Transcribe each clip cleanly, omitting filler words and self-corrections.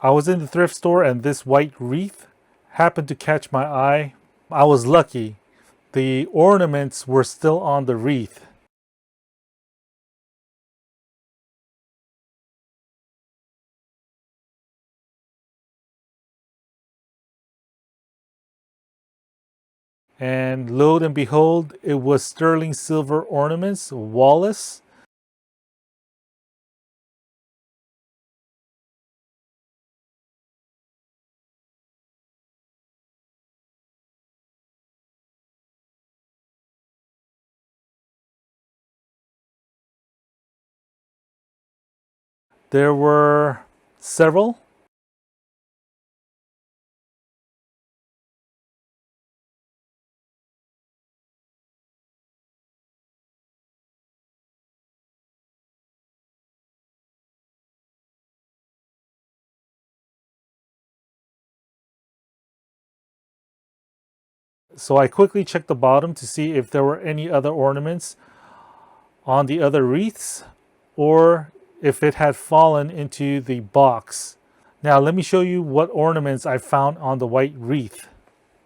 I was in the thrift store and this white wreath happened to catch my eye. I was lucky. The ornaments were still on the wreath. And lo and behold, it was Sterling Silver Ornaments, Wallace. There were several. So I quickly checked the bottom to see if there were any other ornaments on the other wreaths or if it had fallen into the box. Now let me show you what ornaments I found on the white wreath.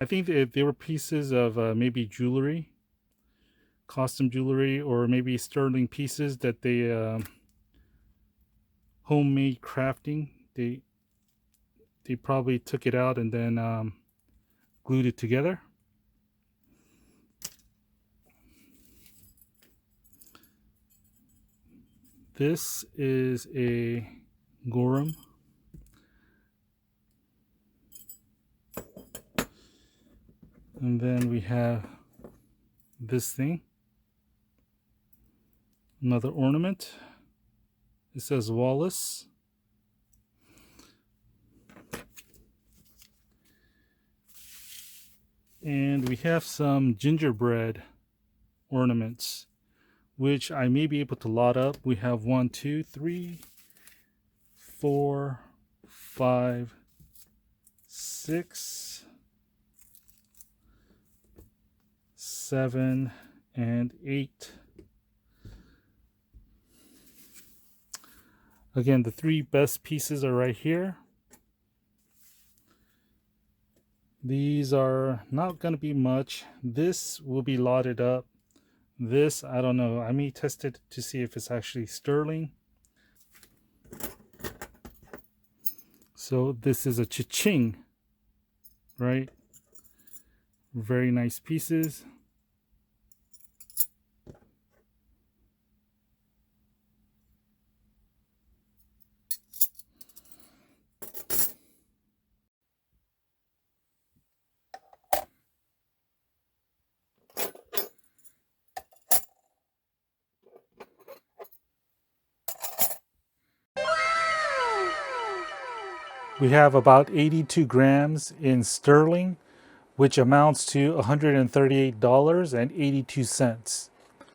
I think they were pieces of maybe jewelry, costume jewelry, or maybe sterling pieces that they homemade crafting. They probably took it out and then glued it together. This is a Gorham. And then we have this thing. Another ornament. It says Wallace. And we have some gingerbread ornaments, which I may be able to lot up. We have 1, 2, 3, 4, 5, 6, 7, and 8. Again, the 3 best pieces are right here. These are not going to be much. This will be lotted up. This, I don't know. I may test it to see if it's actually sterling. So this is a cha-ching, right? Very nice pieces. We have about 82 grams in sterling, which amounts to $138.82.